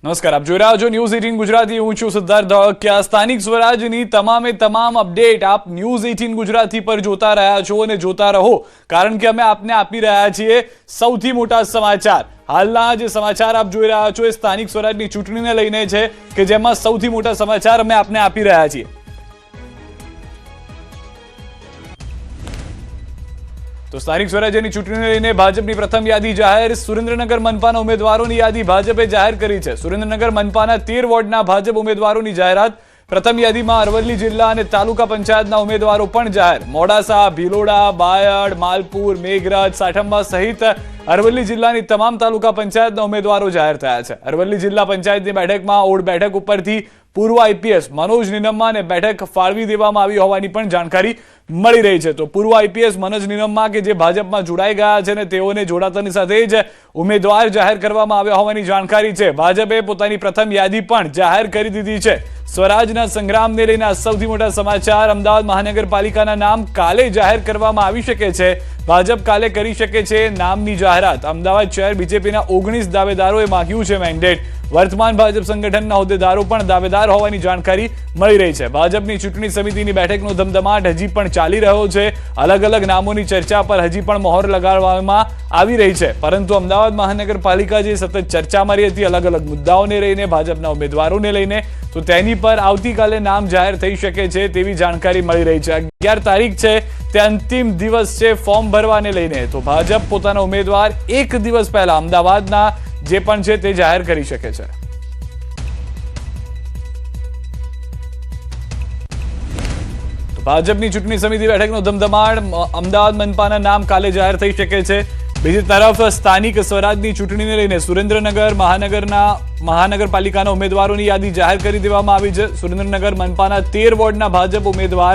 નમસ્કાર, આપ જોઈ રહ્યા છો ન્યૂઝ 18 ગુજરાતી। હું છું સિદ્ધાર્થ ધોળકિયા। સ્થાનિક સ્વરાજની તમામ અપડેટ આપ ન્યૂઝ 18 ગુજરાતી પર જોતા રહ્યા છો અને જોતા રહો, કારણ કે અમે આપને આપી રહ્યા છીએ સૌથી મોટા સમાચાર। હાલના જે સમાચાર આપ જોઈ રહ્યા છો એ સ્થાનિક સ્વરાજની ચૂંટણીને લઈને છે કે જેમાં સૌથી મોટા સમાચાર અમે આપને આપી રહ્યા છીએ। તો સ્થાનિક સ્વરાજ્યની ચૂંટણીને લઈને ભાજપની પ્રથમ યાદી જાહેર। સુરેન્દ્રનગર મનપાના ઉમેદવારોની યાદી ભાજપે જાહેર કરી છે। સુરેન્દ્રનગર મનપાના 13 વોર્ડના ભાજપ ઉમેદવારોની જાહેરાત। પ્રથમ યાદીમાં અરવલ્લી જિલ્લા અને તાલુકા પંચાયતના ઉમેદવારો પણ જાહેર। મોડાસા, ભીલોડા, બાયડ, માલપુર, મેઘરજ, સાઠંબા સહિત અરવલ્લી જિલ્લાની તમામ તાલુકા પંચાયતના ઉમેદવારો જાહેર થયા છે। અરવલ્લી જિલ્લા પંચાયતની બેઠકમાં ઓડ બેઠક ઉપરથી પૂર્વ આઈપીએસ મનોજ નિનમ્માને બેઠક ફાળવી દેવામાં આવી હોવાની પણ જાણકારી મળી રહી છે। તો પૂર્વ આઈપીએસ મનોજ નિનમ્મા કે જે ભાજપમાં જોડાઈ ગયા છે ને તેઓને જોડાતાની સાથે જ ઉમેદવાર જાહેર કરવામાં આવ્યા હોવાની જાણકારી છે। ભાજપે પોતાની પ્રથમ યાદી પણ જાહેર કરી દીધી છે। સ્વરાજના સંગ્રામને લઈને સૌથી મોટા સમાચાર। અમદાવાદ મહાનગરપાલિકાના નામ કાલે જાહેર કરવામાં આવી શકે છે। ભાજપ કાલે કરી શકે છે નામની જાહેરાત। અમદાવાદ શહેર બીજેપીના 19 દાવેદારોએ માંગ્યું છે મેન્ડેટ। વર્તમાન ભાજપ સંગઠનના હોદ્દેદારો પણ દાવેદાર હોવાની જાણકારી મળી રહી છે। ભાજપની ચૂંટણી સમિતિની બેઠકનો ધમધમાટ હજી પણ ચાલી રહ્યો છે। અલગ અલગ નામોની ચર્ચા પર હજી પણ મહોર લગાડવામાં આવી રહી છે, પરંતુ અમદાવાદ મહાનગરપાલિકા જે સતત ચર્ચામાં રહી હતી અલગ અલગ મુદ્દાઓને લઈને, ભાજપના ઉમેદવારોને લઈને, તો તેની પર આવતીકાલે નામ જાહેર થઈ શકે છે તેવી જાણકારી મળી રહી છે। 11 તારીખ છે તે અંતિમ દિવસ છે ફોર્મ ભરવાને લઈને। તો ભાજપ પોતાના ઉમેદવાર એક દિવસ પહેલા અમદાવાદના જે પણ છે તે જાહેર કરી શકે છે। ભાજપની ચૂંટણી સમિતિ બેઠકનો ધમધમાટ। અમદાવાદ મનપાના નામ કાલે જાહેર થઈ શકે છે। બીજી તરફ સ્થાનિક સ્વરાજની ચૂંટણીને લઈને સુરેન્દ્રનગર મહાનગરપાલિકાના ઉમેદવારોની યાદી જાહેર કરી દેવામાં આવી છે। સુરેન્દ્રનગર મનપાના 13 વોર્ડના ભાજપ ઉમેદવાર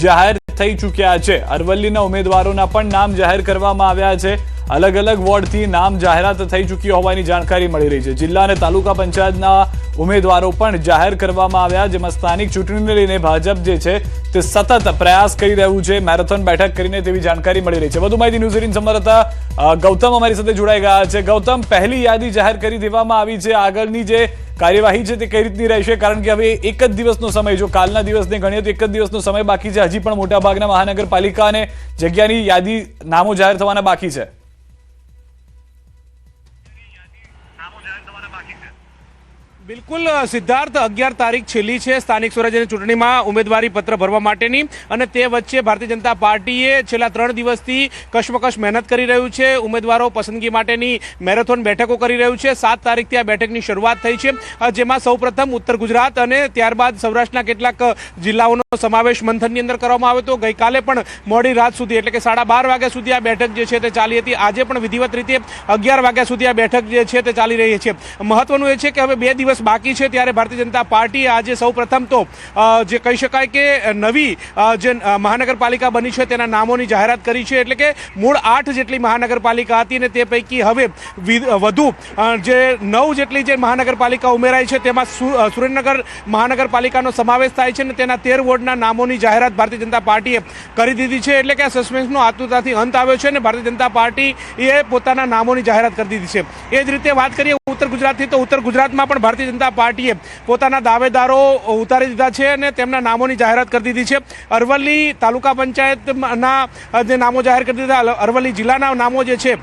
જાહેર થઈ ચૂક્યા છે। અરવલ્લીના ઉમેદવારોના પણ નામ જાહેર કરવામાં આવ્યા છે। અલગ અલગ વોર્ડથી નામ જાહેરાત થઈ ચૂકી હોવાની જાણકારી મળી રહી છે। જિલ્લા અને તાલુકા પંચાયતના ઉમેદવારો પણ જાહેર કરવામાં આવ્યા, જેમાં સ્થાનિક ચૂંટણીને લઈને ભાજપ જે છે તે સતત પ્રયાસ કરી રહ્યું છે મેરેથોન બેઠક કરીને તેવી જાણકારી મળી રહી છે। વધુ માહિતી ન્યૂઝ 18 સંવાદદાતા ગૌતમ અમારી સાથે જોડાઈ ગયા છે। ગૌતમ, પહેલી યાદી જાહેર કરી દેવામાં આવી છે, આગળની જે કાર્યવાહી છે તે કઈ રીતની રહેશે? કારણ કે હવે એક જ દિવસનો સમય, જો કાલના દિવસને ગણીએ તો એક જ દિવસનો સમય બાકી છે। હજી પણ મોટાભાગના મહાનગરપાલિકા અને જગ્યાની યાદી નામો જાહેર થવાના બાકી છે। બિલકુલ સિદ્ધાર્થ, 11 તારીખ છેલ્લી છે સ્થાનિક સ્વરાજ્યની ચૂંટણીમાં ઉમેદવારી પત્ર ભરવા માટેની, અને તે વચ્ચે ભારતીય જનતા પાર્ટીએ છેલ્લા 3 દિવસથી કશમકશ મહેનત કરી રહ્યું છે। ઉમેદવારો પસંદગી માટેની મેરેથોન બેઠકો કરી રહ્યું છે। 7 તારીખથી આ બેઠકની શરૂઆત થઈ છે, જેમાં સૌપ્રથમ ઉત્તર ગુજરાત અને ત્યારબાદ સૌરાષ્ટ્રના કેટલાક જિલ્લાઓનો સમાવેશ મંથનની અંદર કરવામાં આવ્યો હતો। ગઈકાલે પણ મોડી રાત સુધી એટલે કે 12:30 વાગ્યા સુધી આ બેઠક જે છે તે ચાલી હતી। આજે પણ વિધિવત રીતે 11 વાગ્યા સુધી આ બેઠક જે છે તે ચાલી રહી છે। મહત્વનું એ છે કે હવે 2 દિવસ બાકી છે, ત્યારે ભારતીય જનતા પાર્ટીએ આજે સૌપ્રથમ તો જે કહી શકાય કે નવી જે મહાનગરપાલિકા બની છે તેના નામોની જાહેરાત કરી છે। એટલે કે મૂળ 8 જેટલી મહાનગરપાલિકા હતી ને તે પૈકી હવે વધુ જે 9 જેટલી જે મહાનગરપાલિકા ઉમેરાઈ છે તેમાં સુરેન્દ્રનગર મહાનગરપાલિકાનો સમાવેશ થાય છે, ને તેના 13 વોર્ડના નામોની જાહેરાત ભારતીય જનતા પાર્ટીએ કરી દીધી છે। એટલે કે આ સસ્પેન્સનો આતુરતાથી અંત આવ્યો છે અને ભારતીય જનતા પાર્ટીએ પોતાના નામોની જાહેરાત કરી દીધી છે। એ જ રીતે વાત કરીએ ઉત્તર ગુજરાતથી, તો ઉત્તર ગુજરાતમાં પણ ભારતીય જનતા પાર્ટીએ પોતાના દાવેદારો ઉતારી દીધા છે અને તેમના નામોની જાહેરાત કરી દીધી છે। અરવલ્લી તાલુકા પંચાયતના જે નામો જાહેર કરી દીધા, અરવલ્લી જિલ્લાના નામો જે છે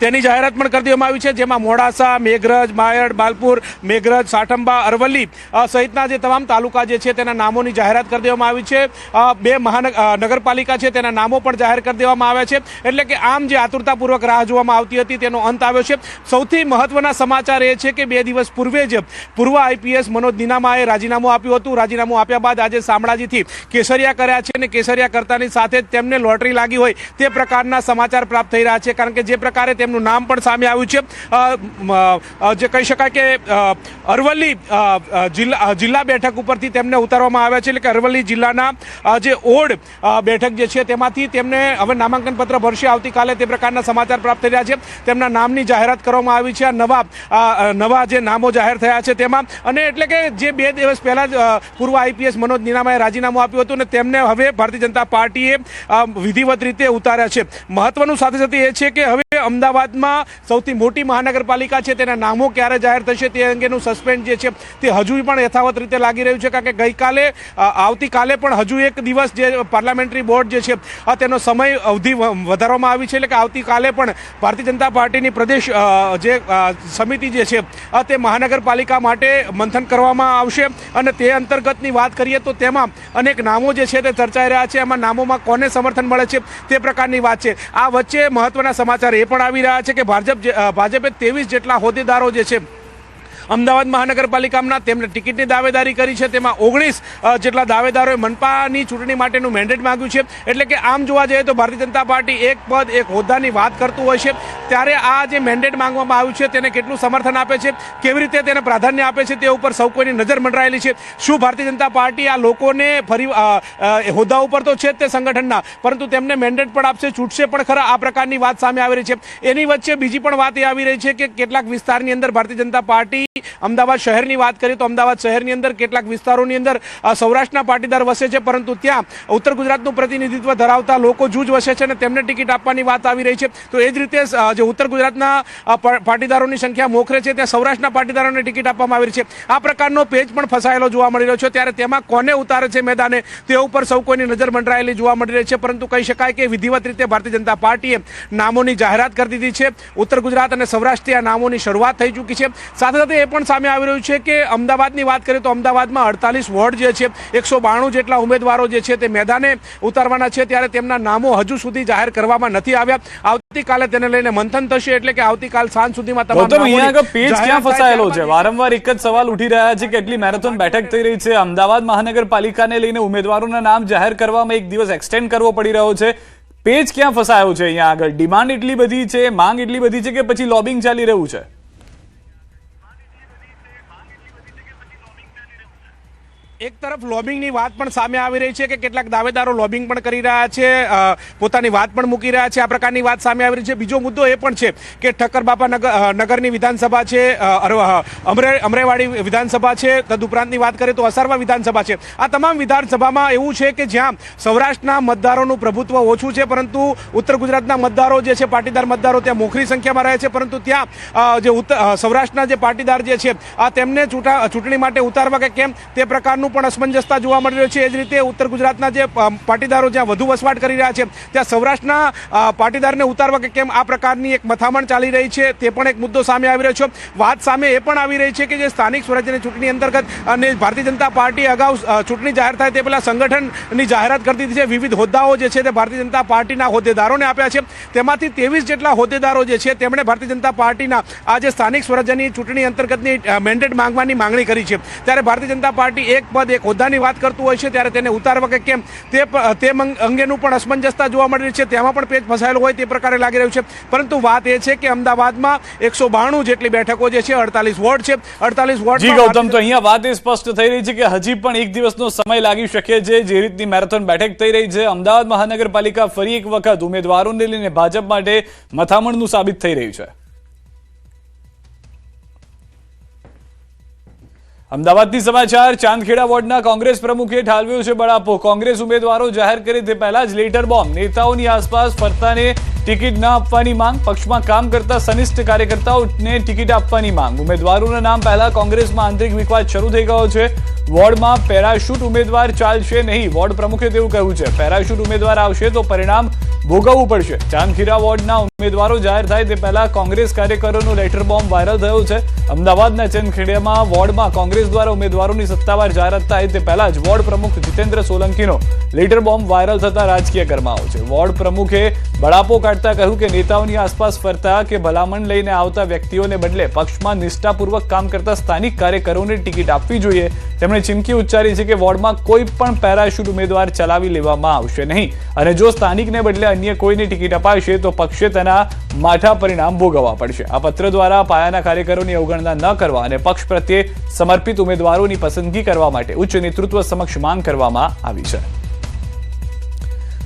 તેની જાહેરાત પણ કરી દેવામાં આવી છે, જેમાં મોડાસા, મેઘરજ, બાયડ, માલપુર, મેઘરજ, સાઠંબા, અરવલ્લી સહિતના જે તમામ તાલુકા જે છે તેના નામોની જાહેરાત કરી દેવામાં આવી છે। 2 નગરપાલિકા છે તેના નામો પણ જાહેર કરી દેવામાં આવ્યા છે। એટલે કે આમ જે આતુરતાપૂર્વક રાહ જોવામાં આવતી હતી તેનો અંત આવ્યો છે। સૌથી મહત્વના સમાચાર એ છે કે 2 દિવસ પૂર્વે જ પૂર્વ આઈપીએસ મનોજ નિનમ્માએ રાજીનામું આપ્યું હતું। રાજીનામું આપ્યા બાદ આજે શામળાજીથી કેસરિયા કર્યા છે, અને કેસરિયા કરતાની સાથે જ તેમને લોટરી લાગી હોય તે પ્રકારના સમાચાર પ્રાપ્ત થઈ રહ્યા છે, કારણ કે જે પ્રકારે તેમનું નામ પણ સામે આવ્યું છે। જે કહી શકાય કે અરવલ્લી જિલ્લા બેઠક ઉપરથી તેમને ઉતારવામાં આવ્યા છે। એટલે કે અરવલ્લી જિલ્લાના જે ઓડ બેઠક જે છે તેમાંથી તેમને હવે નામાંકન પત્ર ભરશે આવતીકાલે, તે પ્રકારના સમાચાર પ્રાપ્ત થઈ રહ્યા છે। તેમના નામની જાહેરાત કરવામાં આવી છે નવા જે નામો જાહેર થયા છે તેમાં। અને એટલે કે જે 2 દિવસ પહેલા જ પૂર્વ આઈપીએસ મનોજ નિનમ્માએ રાજીનામું આપ્યું હતું ને તેમને હવે ભારતીય જનતા પાર્ટીએ વિધિવત રીતે ઉતાર્યા છે। મહત્વનું સાથે સાથે એ છે કે હવે અમદાવાદમાં સૌથી મોટી મહાનગરપાલિકા છે તેના નામો ક્યારે જાહેર થશે તે અંગેનું સસ્પેન્સ જે છે તે હજુ પણ યથાવત રીતે લાગી રહ્યું છે, કારણ કે ગઈકાલે આવતીકાલે પણ હજુ એક દિવસ જે પાર્લામેન્ટરી બોર્ડ જે છે તેનો સમય અવધિ વધારવામાં આવી છે, એટલે કે આવતીકાલે પણ ભારતીય જનતા પાર્ટીની પ્રદેશ જે સમિતિ જે છે તે મહાનગરપાલિકા માટે મંથન કરવામાં આવશે અને તે અંતર્ગતની વાત કરીએ તો તેમાં અનેક નામો જે છે તે ચર્ચાઈ રહ્યા છે. એમાં નામોમાં કોને સમર્થન મળે છે તે પ્રકારની વાત છે. આ વચ્ચે મહત્વના સમાચાર એ પણ આવી રહ્યા છે કે ભાજપે 23 જેટલા હોદ્દેદારો જે છે અમદાવાદ મહાનગરપાલિકાના તેમને ટિકિટની દાવેદારી કરી છે. તેમાં 19 જેટલા દાવેદારોએ મનપાની ચૂંટણી માટેનું મેન્ડેટ માંગ્યું છે. એટલે કે આમ જોવા જઈએ તો ભારતીય જનતા પાર્ટી એક પદ એક હોદ્દાની વાત કરતું હોય છે, ત્યારે આ જે મેન્ડેટ માંગવામાં આવ્યું છે તેને કેટલું સમર્થન આપે છે, કેવી રીતે તેને પ્રાધાન્ય આપે છે તે ઉપર સૌ કોઈની નજર મંડરાયેલી છે. શું ભારતીય જનતા પાર્ટી આ લોકોને ફરી હોદ્દા ઉપર તો છે જ તે સંગઠનના, પરંતુ તેમને મેન્ડેટ પણ આપશે, છૂટશે પણ ખરા, આ પ્રકારની વાત સામે આવી રહી છે. એની વચ્ચે બીજી પણ વાત એ આવી રહી છે કે કેટલાક વિસ્તારની અંદર ભારતીય જનતા પાર્ટી અમદાવાદ શહેરની વાત કરીએ તો અમદાવાદ શહેરની અંદર કેટલાક વિસ્તારોની અંદર સૌરાષ્ટ્રના પાટીદાર વસે છે, પરંતુ ત્યાં ઉત્તર ગુજરાતનું પ્રતિનિધિત્વ ધરાવતા લોકો જૂજ વસે છે અને તેમને ટિકિટ આપવાની વાત આવી રહી છે. તો એ જ રીતે જે ઉત્તર ગુજરાતના પાટીદારોની સંખ્યા મોખરે છે ત્યાં સૌરાષ્ટ્રના પાટીદારોને ટિકિટ આપવામાં આવી રહી છે. આ પ્રકારનો પેજ પણ ફસાયેલો જોવા મળી રહ્યો છે. ત્યારે તેમાં કોને ઉતારે છે મેદાને તે ઉપર સૌ કોઈની નજર મંડરાયેલી જોવા મળી રહી છે. પરંતુ કહી શકાય કે વિધિવત રીતે ભારતીય જનતા પાર્ટીએ નામોની જાહેરાત કરી દીધી છે. ઉત્તર ગુજરાત અને સૌરાષ્ટ્રથી આ નામોની શરૂઆત થઈ ચૂકી છે. સાથે સાથે એ પણ સામે આવી રહ્યું છે કે અમદાવાદની વાત કરીએ તો અમદાવાદમાં 48 વોર્ડ જે છે 192 જેટલા ઉમેદવારો જે છે તે મેદાને ઉતારવાના છે, ત્યારે તેમના નામો હજુ સુધી જાહેર કરવામાં નથી આવ્યા. આવતીકાલે તેને લઈને મંથન થશે, એટલે કે આવતીકાલ સાંજ સુધીમાં તમામ પેજ ક્યાં ફસાયેલો છે? વારંવાર એક જ સવાલ ઉઠી રહ્યા છે કે એટલી મેરેથોન બેઠક થઈ રહી છે, અમદાવાદ મહાનગરપાલિકાને લઈને ઉમેદવારોના નામ જાહેર કરવામાં એક દિવસ એક્સટેન્ડ કરવો પડી રહ્યો છે. પેજ ક્યાં ફસાયો છે? અહીંયા આગળ ડિમાન્ડ એટલી બધી છે, માંગ એટલી બધી છે કે પછી લોબિંગ ચાલી રહ્યું છે? એક તરફ લોબિંગની વાત પણ સામે આવી રહી છે કે કેટલાક દાવેદારો લોબિંગ પણ કરી રહ્યા છે, પોતાની વાત પણ મૂકી રહ્યા છે, આ પ્રકારની વાત સામે આવી રહી છે. બીજો મુદ્દો એ પણ છે કે ઠક્કર બાપા નગરની વિધાનસભા છે, અમરેવાડી વિધાનસભા છે, તદુપરાંતની વાત કરીએ તો અસારવા વિધાનસભા છે. આ તમામ વિધાનસભામાં એવું છે કે જ્યાં સૌરાષ્ટ્રના મતદારોનું પ્રભુત્વ ઓછું છે, પરંતુ ઉત્તર ગુજરાતના મતદારો જે છે પાટીદાર મતદારો ત્યાં મોખરી સંખ્યામાં રહે છે, પરંતુ ત્યાં જે સૌરાષ્ટ્રના જે પાટીદાર જે છે આ તેમને ચૂંટણી માટે ઉતારવા કે કેમ તે પ્રકારનું પણ અસમંજસતા જોવા મળી રહ્યો છે. એ જ રીતે ઉત્તર ગુજરાતના જે પાટીદારો જ્યાં વધુ વસવાટ કરી રહ્યા છે ત્યાં સૌરાષ્ટ્રના પાટીદારને ઉતારવા કે કેમ આ પ્રકારની એક મથામણ ચાલી રહી છે, તે પણ એક મુદ્દો સામે આવી રહ્યો છે. વાત સામે એ પણ આવી રહી છે કે જે સ્થાનિક સ્વરાજ્યની ચૂંટણી અંતર્ગત અને ભારતીય જનતા પાર્ટી અગાઉ ચૂંટણી જાહેર થાય તે પહેલા સંગઠનની જાહેરાત કરી દીધી છે. વિવિધ હોદ્દાઓ જે છે તે ભારતીય જનતા પાર્ટીના હોદ્દેદારોને આપ્યા છે. તેમાંથી 23 જેટલા હોદ્દેદારો જે છે તેમણે ભારતીય જનતા પાર્ટીના આજે સ્થાનિક સ્વરાજ્યની ચૂંટણી અંતર્ગતની મેન્ડેટ માંગવાની માંગણી કરી છે. ત્યારે ભારતીય જનતા પાર્ટી એક પદ એક હોદ્દાની વાત કરતું હોય છે, ત્યારે તેને ઉતારવા કે કેમ તે અંગેનું પણ અસમંજસતા જોવા મળી રહી છે. તેમાં પણ પેજ ફસાયેલો હોય તે પ્રકારે લાગી રહ્યું છે. પરંતુ વાત એ છે કે અમદાવાદમાં 192 જેટલી બેઠકો જે છે 48 વોર્ડ છે. 48 વોર્ડ જી ગૌતમ, તો અહીંયા વાત એ સ્પષ્ટ થઈ રહી છે કે હજી પણ એક દિવસનો સમય લાગી શકે છે. જે રીતની મેરેથોન બેઠક થઈ રહી છે, અમદાવાદ મહાનગરપાલિકા ફરી એક વખત ઉમેદવારોને લઈને ભાજપ માટે મથામણનું સાબિત થઈ રહ્યું છે. અમદાવાદથી સમાચાર. ચાંદખેડા વોર્ડના કોંગ્રેસ પ્રમુખે ઠાલવ્યો છે બળાપો. કોંગ્રેસ ઉમેદવારો જાહેર કરે તે પહેલા જ લેટર બોમ્બ. નેતાઓની આસપાસ ફરતાને ટિકિટ ન આપવાની માંગ. પક્ષમાં કામ કરતા સનિષ્ઠ કાર્યકર્તાઓને ટિકિટ આપવાની માંગ. ઉમેદવારોના નામ પહેલા કોંગ્રેસમાં આંતરિક વિવાદ શરૂ થઈ ગયો છે. વોર્ડમાં પેરાશૂટ ઉમેદવાર ચાલશે નહીં, વોર્ડ પ્રમુખે તેવું કહ્યું છે. પેરાશૂટ ઉમેદવાર આવશે તો પરિણામ ભોગવવું પડશે. ચાંદખેડા વોર્ડના ઉમેદવારો જાહેર થાય તે પહેલા કોંગ્રેસ કાર્યકરોનો લેટર બોમ્બ વાયરલ થયો છે. અમદાવાદના ચાંદખેડામાં વોર્ડમાં કોંગ્રેસ દ્વારા ઉમેદવારોની સત્તાવાર જાહેરાત થાય તે પહેલા જ વોર્ડ પ્રમુખ જીતેન્દ્ર સોલંકીનો લેટર બોમ્બ વાયરલ થતા રાજકીય ગરમાવો છે. વોર્ડ પ્રમુખે બળાપો કાઢતા કહ્યું કે નેતાઓની આસપાસ ફરતા કે ભલામણ લઈને આવતા વ્યક્તિઓને બદલે પક્ષમાં નિષ્ઠાપૂર્વક કામ કરતા સ્થાનિક કાર્યકરોને ટિકિટ આપવી જોઈએ. તેમણે ચીમકી ઉચ્ચારી છે કે વોર્ડમાં કોઈ પણ પેરાશૂટ ઉમેદવાર ચલાવી લેવામાં આવશે નહીં અને જો સ્થાનિકને બદલે અન્ય કોઈને ટિકિટ અપાશે તો પક્ષે તેના માઠા પરિણામ ભોગવવા પડશે. આ પત્ર દ્વારા પાયાના કાર્યકરોની અવગણના ન કરવા અને પક્ષ પ્રત્યે સમર્પિત ઉમેદવારોની પસંદગી કરવા માટે ઉચ્ચ નેતૃત્વ સમક્ષ માંગ કરવામાં આવી છે.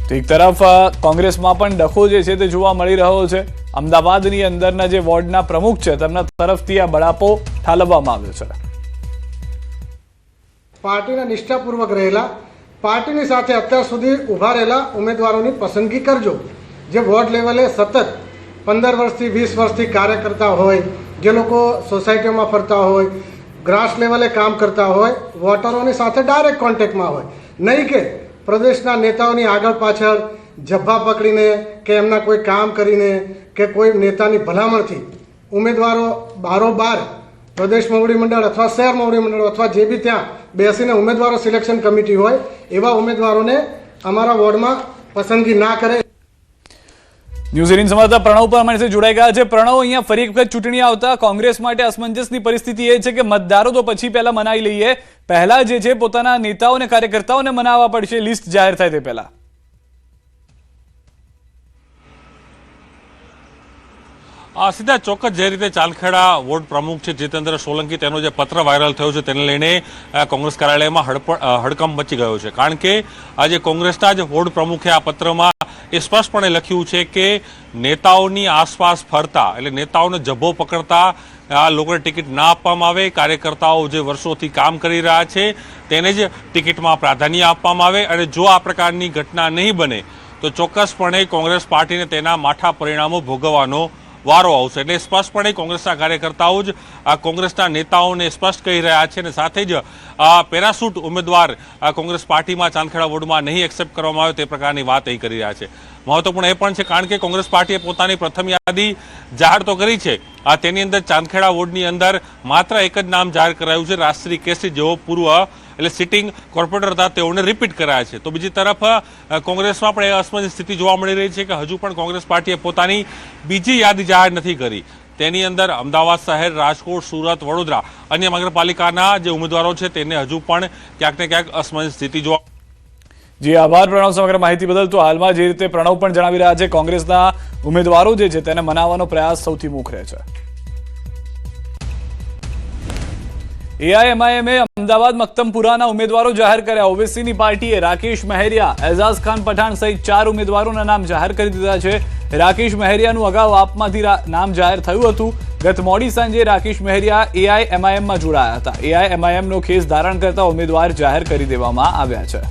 તો એક તરફ કોંગ્રેસમાં પણ ડખો જે છે તે જોવા મળી રહ્યો છે. અમદાવાદની અંદરના જે વોર્ડના પ્રમુખ છે તેમના તરફથી આ બળાપો ઠાલવવામાં આવ્યો છે. પાર્ટીના નિષ્ઠાપૂર્વક રહેલા, પાર્ટીની સાથે અત્યાર સુધી ઊભા રહેલા ઉમેદવારોની પસંદગી કરજો. જે વોર્ડ લેવલે સતત 15 વર્ષથી 20 વર્ષથી કાર્ય કરતા હોય, જે લોકો સોસાયટીઓમાં ફરતા હોય, ગ્રાસ લેવલે કામ કરતા હોય, વોટરોની સાથે ડાયરેક્ટ કોન્ટેક્ટમાં હોય, નહીં કે પ્રદેશના નેતાઓની આગળ પાછળ જબ્બા પકડીને કે એમના કોઈ કામ કરીને કે કોઈ નેતાની ભલામણથી ઉમેદવારો બારોબાર પ્રદેશ મોવડી મંડળ અથવા શહેર મોવડી મંડળ અથવા જે બી ત્યાં બેસીને ઉમેદવારો સિલેક્શન કમિટી હોય એવા ઉમેદવારોને અમારા વોર્ડમાં પસંદગી ના કરે. ન્યૂઝ 18 સમાચાર પ્રણવ પર અમારી સાથે જોડાઈ ગયા છે. પ્રણવ, અહીંયા ફરી એક વખત ચૂંટણી આવતા કોંગ્રેસ માટે અસમંજસની પરિસ્થિતિ એ છે કે મતદારો તો પછી પહેલા મનાઈ લઈએ, પહેલા જે છે પોતાના નેતાઓને કાર્યકર્તાઓને મનાવવા પડશે લિસ્ટ જાહેર થાય તે પહેલા. સીધા ચોક્કસ જે રીતે ચાંદખેડા વોર્ડ પ્રમુખ છે જીતેન્દ્ર સોલંકી, તેનો જે પત્ર વાયરલ થયો છે તેને લઈને કોંગ્રેસ કાર્યાલયમાં હડકંપ મચી ગયો છે. કારણ કે આજે કોંગ્રેસના જ વોર્ડ પ્રમુખે આ પત્રમાં એ સ્પષ્ટપણે લખ્યું છે કે નેતાઓની આસપાસ ફરતા, એટલે નેતાઓને જબ્બો પકડતા આ લોકોને ટિકિટ ના આપવામાં આવે, કાર્યકર્તાઓ જે વર્ષોથી કામ કરી રહ્યા છે તેને જ ટિકિટમાં પ્રાધાન્ય આપવામાં આવે, અને જો આ પ્રકારની ઘટના નહીં બને તો ચોક્કસપણે કોંગ્રેસ પાર્ટીને તેના માઠા પરિણામો ભોગવવાનો વારો આવશે. એટલે સ્પષ્ટપણે કોંગ્રેસના કાર્યકર્તાઓ જ આ કોંગ્રેસના નેતાઓને સ્પષ્ટ કહી રહ્યા છે, અને સાથે જ પેરાશૂટ ઉમેદવાર કોંગ્રેસ પાર્ટીમાં ચાંદખેડા વોર્ડમાં નહીં એક્સેપ્ટ કરવામાં આવે તે પ્રકારની વાત અહીં કરી રહ્યા છે. મહત્વપૂર્ણ એ પણ છે કારણ કે કોંગ્રેસ પાર્ટીએ પોતાની પ્રથમ યાદી જાહેર તો કરી છે, તેની અંદર ચાંદખેડા વોર્ડની અંદર માત્ર એક જ નામ જાહેર કરાયું છે, રાજશ્રી કેસરી, જેઓ પૂર્વ એટલે સિટિંગ કોર્પોરેટર હતા તેઓને રિપીટ કરાયા છે. તો બીજી તરફ કોંગ્રેસમાં પણ એ અસમંજસ સ્થિતિ જોવા મળી રહી છે કે હજુ પણ કોંગ્રેસ પાર્ટીએ પોતાની બીજી યાદી જાહેર નથી કરી. તેની અંદર અમદાવાદ શહેર, રાજકોટ, સુરત, વડોદરા અન્ય નગરપાલિકાના જે ઉમેદવારો છે તેને હજુ પણ ક્યાંક ને ક્યાંક અસમંજસ સ્થિતિ જોવા. જી આભાર પ્રણવ સમગ્ર માહિતી બદલ. તો હાલમાં જે રીતે પ્રણવ પણ જણાવી રહ્યા છે, કોંગ્રેસના ઉમેદવારો જે છે તેને મનાવવાનો પ્રયાસ સૌથી મોખરે છે. એઆઈએમઆઈએમે અમદાવાદ મક્તમપુરાના ઉમેદવારો જાહેર કર્યા. ઓવેસીની પાર્ટીએ રાકેશ મહેરિયા, એઝાઝ ખાન પઠાણ સહિત 4 ઉમેદવારોના નામ જાહેર કરી દીધા છે. રાકેશ મહેરિયાનું અગાઉ આપમાંથી નામ જાહેર થયું હતું. ગત મોડી સાંજે રાકેશ મહેરિયા એઆઈએમઆઈએમમાં જોડાયા હતા. એઆઈએમઆઈએમનો ખેસ ધારણ કરતા ઉમેદવાર જાહેર કરી દેવામાં આવ્યા છે.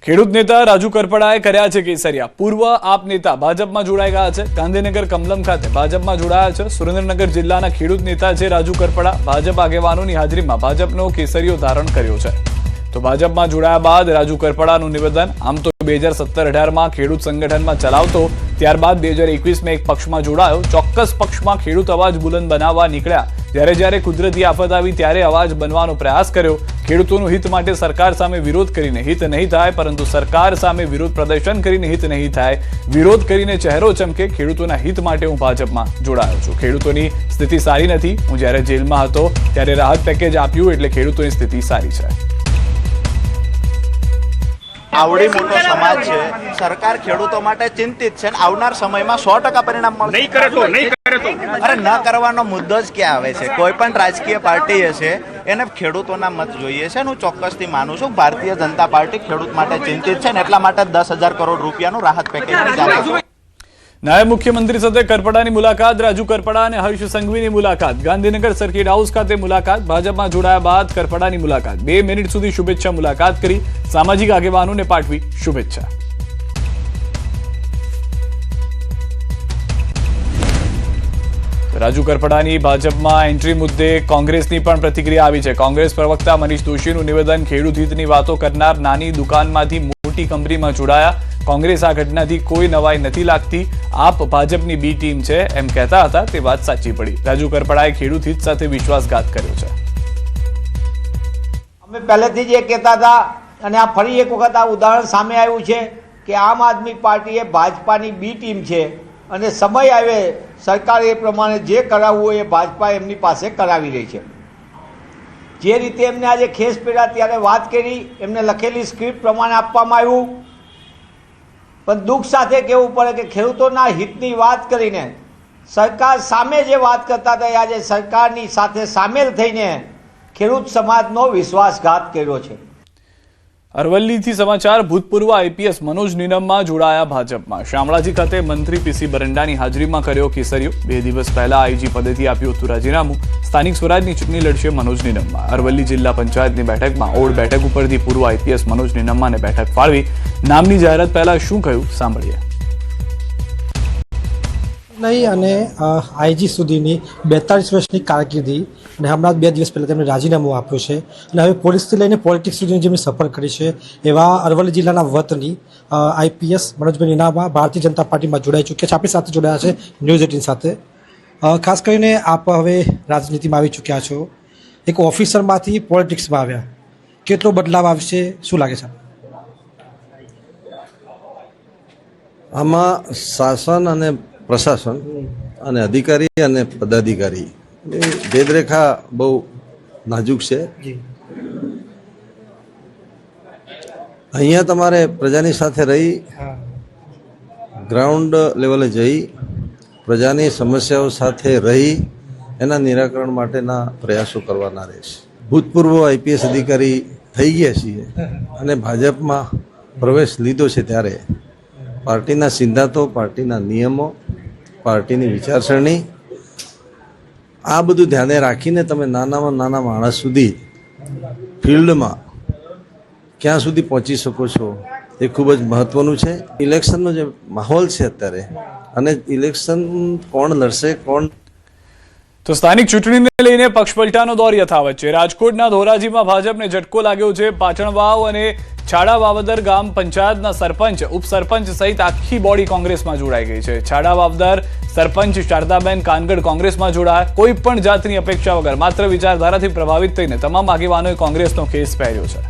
ખેડૂત નેતા રાજુ કરપડાએ કર્યા છે કેસરિયા. પૂર્વ આપ નેતા ભાજપમાં જોડાઈ ગયા છે. ગાંધીનગર કમલમ ખાતે ભાજપમાં જોડાયા છે. સુરેન્દ્રનગર જિલ્લાના ખેડૂત નેતા છે રાજુ કરપડા. ભાજપ આગેવાનોની હાજરીમાં ભાજપનો કેસરિયો ધારણ કર્યો છે. તો ભાજપમાં જોડાયા બાદ રાજુ કરપડાનું નિવેદન. આમ તો 2017-18માં ખેડૂત સંગઠનમાં ચલાવતો, ત્યારબાદ 2021માં એક પક્ષમાં જોડાયો. ચોક્કસ પક્ષમાં ખેડૂત અવાજ બુલંદ બનાવવા નીકળ્યા. જ્યારે કુદરતી આફત આવી ત્યારે અવાજ બનવાનો પ્રયાસ કર્યો. ખેડૂતોનું હિત માટે સરકાર સામે વિરોધ કરીને હિત નહીં થાય, પરંતુ સરકાર સામે વિરોધ પ્રદર્શન કરીને હિત નહીં થાય. વિરોધ કરીને ચહેરો ચમકે. ખેડૂતોના હિત માટે હું ભાજપમાં જોડાયો છું. ખેડૂતોની સ્થિતિ સારી નથી. હું જ્યારે જેલમાં હતો ત્યારે રાહત પેકેજ આપ્યું, એટલે ખેડૂતોની સ્થિતિ સારી છે. આવડી મોટો સમાજ છે, સરકાર ખેડૂતો માટે ચિંતિત છે, આવનાર સમયમાં 100% પરિણામ મળશે. અરે ન કરવાનો મુદ્દો જ ક્યાં આવે છે? કોઈ પણ રાજકીય પાર્ટી હશે એને ખેડૂતોના મત જોઈએ છે. હું ચોક્કસથી માનું છું ભારતીય જનતા પાર્ટી ખેડૂત માટે ચિંતિત છે, ને એટલા માટે 10,000 કરોડ રૂપિયાનું રાહત પેકેજ જાહેર છે. નાયબ મુખ્યમંત્રી સાથે કરપડાની મુલાકાત. રાજુ કરપડા અને હર્ષ સંઘવીની મુલાકાત. ગાંધીનગર સર્કિટ હાઉસ ખાતે મુલાકાત. ભાજપમાં જોડાયા બાદ કરપડાની મુલાકાત. 2 મિનિટ સુધી શુભેચ્છા મુલાકાત કરી. સામાજિક આગેવાનોને પાઠવી શુભેચ્છા. રાજુ કરપડાની ભાજપમાં એન્ટ્રી મુદ્દે કોંગ્રેસની પણ પ્રતિક્રિયા આવી છે. કોંગ્રેસ પ્રવક્તા મનીષ દોશીનું નિવેદન. ખેડૂત હિતની વાતો કરનાર નાની દુકાનમાંથી મોટી કંપનીમાં જોડાયા. કોંગ્રેસ આ ઘટનાથી કોઈ નવાઈ નથી લાગતી. આપ ભાજપની બી ટીમ છે એમ કહેતા હતા, તે વાત સાચી પડી. રાજુ કરપડાએ ખેડૂત હિત સાથે વિશ્વાસઘાત કર્યો છે. અમે પહેલેથી જ એ કહેતા હતા, અને આ ફરી એક વખત આ ઉદાહરણ સામે આવ્યું છે કે આમ આદમી પાર્ટી એ ભાજપાની બી ટીમ છે, અને સમય આવે સરકાર એ પ્રમાણે જે કરાવવું હોય એ ભાજપા એમની પાસે કરાવી રહી છે. જે રીતે એમને આજે ખેસ પહેર્યા ત્યારે વાત કરી, એમને લખેલી સ્ક્રિપ્ટ પ્રમાણે આપવામાં આવ્યું. પણ દુઃખ સાથે કહેવું પડે કે ખેડૂતોના હિતની વાત કરીને સરકાર સામે જે વાત કરતા હતા, આજે સરકારની સાથે સામેલ થઈને ખેડૂત સમાજનો વિશ્વાસઘાત કર્યો છે. અરવલ્લીથી સમાચાર ભૂતપૂર્વ આઈપીએસ મનોજ નીનમમાં જોડાયા ભાજપમાં શામળાજી ખાતે મંત્રી પીસી બરંડાની હાજરીમાં કર્યો કેસરીયો 2 દિવસ પહેલા આઈજી પદેથી આપ્યું હતું રાજીનામું સ્થાનિક સ્વરાજની ચૂંટણી લડશે મનોજ નીનમમાં અરવલ્લી જિલ્લા પંચાયતની બેઠકમાં ઓડ બેઠક ઉપરથી પૂર્વ આઈપીએસ મનોજ નીનમ્માને બેઠક ફાળવી નામની જાહેરાત પહેલા શું કહ્યું સાંભળીએ નહીં અને આઈજી સુધીની 42 વર્ષની કારકિર્દી અને હમણાં 2 દિવસ પહેલાં તેમણે રાજીનામું આપ્યું છે અને હવે પોલીસથી લઈને પોલિટિક્સ સુધીની જેમની સફર કરી છે એવા અરવલ્લી જિલ્લાના વતની આઈપીએસ મનોજભાઈ નીનામા ભારતીય જનતા પાર્ટીમાં જોડાઈ ચૂક્યા છે. આપણી સાથે જોડાયા છે ન્યૂઝ 18 સાથે. ખાસ કરીને આપ હવે રાજનીતિમાં આવી ચૂક્યા છો, એક ઓફિસરમાંથી પોલિટિક્સમાં આવ્યા, કેટલો બદલાવ આવશે, શું લાગે છે? આમાં શાસન અને પ્રશાસન અને અધિકારી અને પદાધિકારી ભેદરેખા બહુ નાજુક છે. અહીંયા તમારે પ્રજાની સાથે રહી ગ્રાઉન્ડ લેવલે જઈ પ્રજાની સમસ્યાઓ સાથે રહી એના નિરાકરણ માટેના પ્રયાસો કરવાના રહેશે. ભૂતપૂર્વ આઈપીએસ અધિકારી થઈ ગયા છીએ અને ભાજપમાં પ્રવેશ લીધો છે ત્યારે પાર્ટીના સિદ્ધાંતો, પાર્ટીના નિયમો, પાર્ટીની વિચારસરણી આ બધું ધ્યાને રાખીને તમે નાનામાં નાના માણસ સુધી ફિલ્ડમાં ક્યાં સુધી પહોંચી શકો છો એ ખૂબ જ મહત્ત્વનું છે. ઇલેક્શનનો જે માહોલ છે અત્યારે અને ઇલેક્શન કોણ લડશે કોણ. તો સ્થાનિક ચૂંટણીને લઈને પક્ષપલટાનો દોર યથાવત છે. રાજકોટના ધોરાજીમાં ભાજપને ઝટકો લાગ્યો છે. પાટણવાવ અને છાડા વાવદર ગામ પંચાયતના સરપંચ, ઉપસરપંચ સહિત આખી બોડી કોંગ્રેસમાં જોડાઈ ગઈ છે. છાડા વાવદર સરપંચ શારદાબેન કાનગડ કોંગ્રેસમાં જોડાયા. કોઈ પણ જાતની અપેક્ષા વગર માત્ર વિચારધારાથી પ્રભાવિત થઈને તમામ આગેવાનોએ કોંગ્રેસનો ખેસ પહેર્યો છે.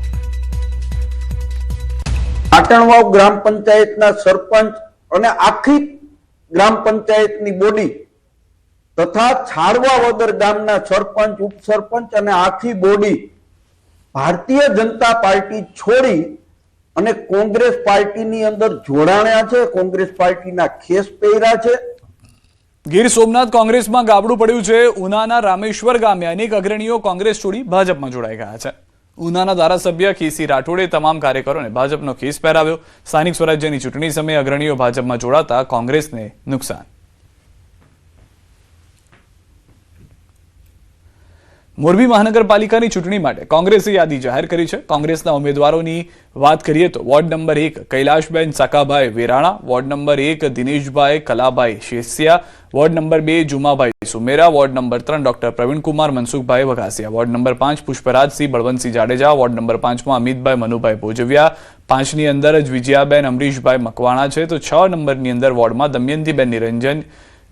પાટણવાવ ગ્રામ પંચાયતના સરપંચ અને આખી ગ્રામ પંચાયતની બોડી તથા છાડવા વદર ગામના સરપંચ, ઉપસરપંચ અને આખી બોડી ભારતીય જનતા પાર્ટી છોડી અને કોંગ્રેસ પાર્ટીની અંદર જોડાણ્યા છે, કોંગ્રેસ પાર્ટીના ખેસ પહેર્યા છે. ગીર સોમનાથ કોંગ્રેસમાં ગાબડું પડ્યું છે. ઉનાના રામેશ્વર ગામે અનેક અગ્રણીઓ કોંગ્રેસ છોડી ભાજપમાં જોડાઈ ગયા છે. ઉનાના ધારાસભ્ય કેસી રાઠોડે તમામ કાર્યકરોને ભાજપનો ખેસ પહેરાવ્યો. સ્થાનિક સ્વરાજ્યની ચૂંટણી સમયે અગ્રણીઓ ભાજપમાં જોડાતા કોંગ્રેસને નુકસાન. મોરબી મહાનગરપાલિકાની ચૂંટણી માટે કોંગ્રેસે યાદી જાહેર કરી છે. કોંગ્રેસના ઉમેદવારોની વાત કરીએ તો ward number 1 Kailashben Sakabhai Verana, ward number 1 Dineshbhai Kalabhai Shesiya, ward number 2 Jumabhai Sumera, ward number 3 doctor Pravinkumar Mansukhbhai Vaghasiya, ward number 5 Pushparajsinh Balvantsinh Jadeja, ward number 5માં અમિતભાઈ મનુભાઈ ભોજવિયા, 5ની અંદર જ વિજયાબેન અમરીશભાઈ મકવાણા છે, તો 6 નંબરની અંદર વોર્ડમાં દમયંતીબેન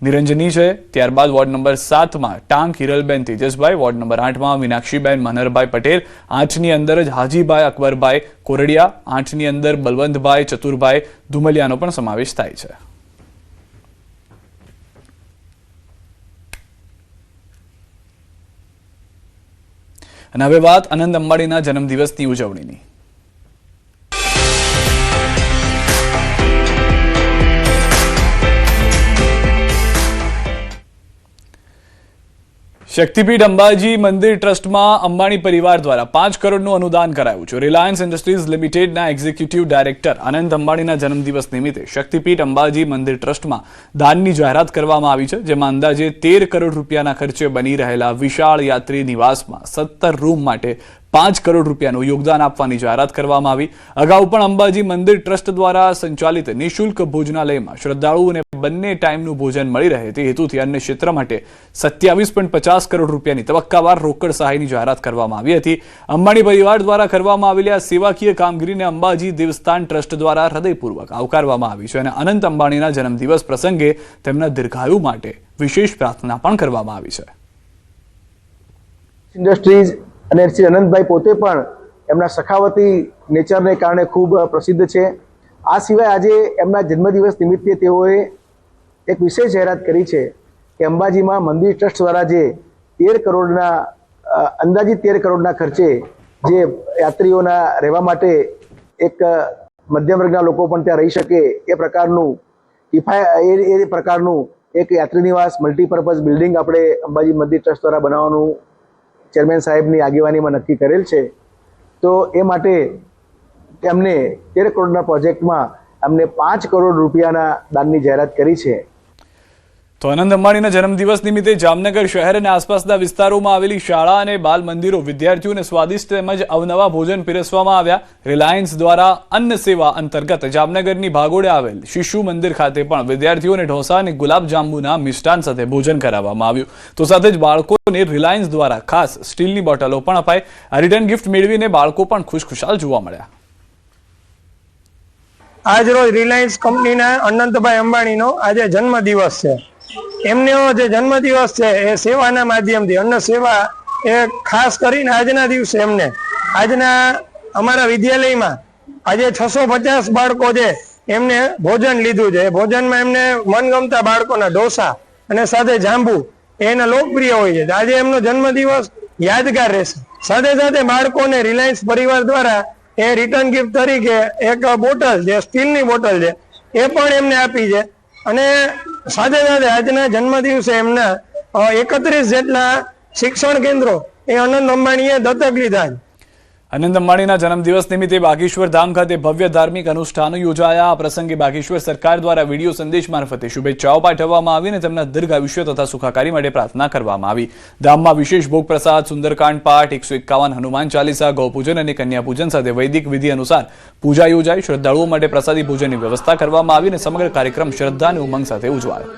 નિરંજની છે. ત્યારબાદ વોર્ડ નંબર 7માં ટાંક હિરલબેન તેજસભાઈ, વોર્ડ નંબર 8માં મીનાક્ષીબેન મનહરભાઈ પટેલ, 8ની અંદર જ હાજીભાઈ અકબરભાઈ કોરડિયા, 8ની અંદર બલવંતભાઈ ચતુરભાઈ ધુમલિયાનો પણ સમાવેશ થાય છે. અને હવે વાત આનંદ અંબાણીના જન્મદિવસની ઉજવણીની. શક્તિપીઠ અંબાજી મંદિર ટ્રસ્ટમાં અંબાણી પરિવાર દ્વારા 5 કરોડનું અનુદાન કરાયું છે. રિલાયન્સ ઇન્ડસ્ટ્રીઝ લિમિટેડના એક્ઝિક્યુટિવ ડાયરેક્ટર આનંદ અંબાણીના જન્મદિવસ નિમિત્તે શક્તિપીઠ અંબાજી મંદિર ટ્રસ્ટમાં દાનની જાહેરાત કરવામાં આવી છે, જેમાં અંદાજે 13 કરોડ રૂપિયાના ખર્ચે બની રહેલા વિશાળ યાત્રી નિવાસમાં 17 રૂમ માટે 5 કરોડ રૂપિયાનું યોગદાન આપવાની જાહેરાત કરવામાં આવી. અગાઉ પણ અંબાજી મંદિર ટ્રસ્ટ દ્વારા સંચાલિત નિઃશુલ્ક ભોજનાલયમાં શ્રદ્ધાળુઓને બંને ટાઈમનું ભોજન મળી રહે તે હેતુથી અન્ય ક્ષેત્ર માટે 27.50 કરોડ રૂપિયાની તબક્કાવાર રોકડ સહાયની જાહેરાત કરવામાં આવી હતી. અંબાણી પરિવાર દ્વારા કરવામાં આવેલી આ સેવાકીય કામગીરીને અંબાજી દેવસ્થાન ટ્રસ્ટ દ્વારા હૃદયપૂર્વક આવકારવામાં આવી છે અને અનંત અંબાણીના જન્મદિવસ પ્રસંગે તેમના દીર્ઘાયુ માટે વિશેષ પ્રાર્થના પણ કરવામાં આવી છે. ઇન્ડસ્ટ્રીઝ અને શ્રી અનંતભાઈ પોતે પણ એમના સખાવતી નેચરને કારણે ખૂબ પ્રસિદ્ધ છે. આ સિવાય આજે એમના જન્મદિવસ નિમિત્તે તેઓએ એક વિશેષ જાહેરાત કરી છે કે અંબાજીમાં મંદિર ટ્રસ્ટ દ્વારા જે 13 કરોડના અંદાજિત 13 કરોડના ખર્ચે જે યાત્રીઓના રહેવા માટે એક મધ્યમ વર્ગના લોકો પણ ત્યાં રહી શકે એ પ્રકારનું એક યાત્રી નિવાસ મલ્ટીપર્પઝ બિલ્ડિંગ આપણે અંબાજી મંદિર ટ્રસ્ટ દ્વારા બનાવવાનું ચેરમેન સાહેબની આગેવાનીમાં નક્કી કરેલ છે. તો એ માટે કે અમને 13 કરોડના પ્રોજેક્ટમાં અમને 5 કરોડ રૂપિયાના દાનની જાહેરાત કરી છે. તો અનંત અંબાણીના જન્મદિવસ નિમિત્તે જામનગર શહેર અને આસપાસના વિસ્તારોમાં આવેલી શાળા અને બાલ મંદિરો વિદ્યાર્થીઓને સ્વાદિષ્ટ તેમજ અવનવા ભોજન પીરસવામાં આવ્યા. રિલાયન્સ દ્વારા અન્ન સેવા અંતર્ગત જામનગરની ભાગોળે આવેલ શિશુ મંદિર ખાતે પણ વિદ્યાર્થીઓને ઢોસા અને ગુલાબ જાંબુના મિષ્ટાન સાથે ભોજન કરાવવામાં આવ્યું. તો સાથે જ બાળકોને રિલાયન્સ દ્વારા ખાસ સ્ટીલની બોટલો પણ અપાઈ. આ રિટર્ન ગિફ્ટ મેળવીને બાળકો પણ ખુશખુશાલ જોવા મળ્યા. આજ રોજ રિલાયન્સ કંપનીના અનંતભાઈ અંબાણીનો આજે જન્મદિવસ છે. એમનો જે જન્મદિવસ છે એ સેવાના માધ્યમથી અન્ન સેવા એ ખાસ કરીને આજના દિવસે એમને આજના અમારા વિદ્યાલયમાં આજે 650 બાળકો છે એમને ભોજન લીધું છે. ભોજનમાં એમને મનગમતા બાળકોના ઢોસા અને સાથે જાંબુ એના લોકપ્રિય હોય છે. આજે એમનો જન્મદિવસ યાદગાર રહેશે. સાથે સાથે બાળકોને રિલાયન્સ પરિવાર દ્વારા એ રિટર્ન ગિફ્ટ તરીકે એક બોટલ છે, સ્ટીલની બોટલ છે, એ પણ એમને આપી છે. અને સાથે સાથે આજના જન્મદિવસે એમના 31 જેટલા શિક્ષણ કેન્દ્રો એ અનંત અંબાણીએ દત્તક લીધા છે. અનંત અંબાણીના જન્મદિવસ નિમિત્તે બાગેશ્વર ધામ ખાતે ભવ્ય ધાર્મિક અનુષ્ઠાનો યોજાયા. આ પ્રસંગે બાગેશ્વર સરકાર દ્વારા વિડીયો સંદેશ મારફતે શુભેચ્છાઓ પાઠવવામાં આવી અને તેમના દીર્ઘ આયુષ્ય તથા સુખાકારી માટે પ્રાર્થના કરવામાં આવી. ધામમાં વિશેષ ભોગ પ્રસાદ, સુંદરકાંડ પાઠ, 151 હનુમાન ચાલીસા, ગૌપૂજન અને કન્યા પૂજન સાથે વૈદિક વિધિ અનુસાર પૂજા યોજાઈ. શ્રદ્ધાળુઓ માટે પ્રસાદી ભોજનની વ્યવસ્થા કરવામાં આવી અને સમગ્ર કાર્યક્રમ શ્રદ્ધા અને ઉમંગ સાથે ઉજવાયો.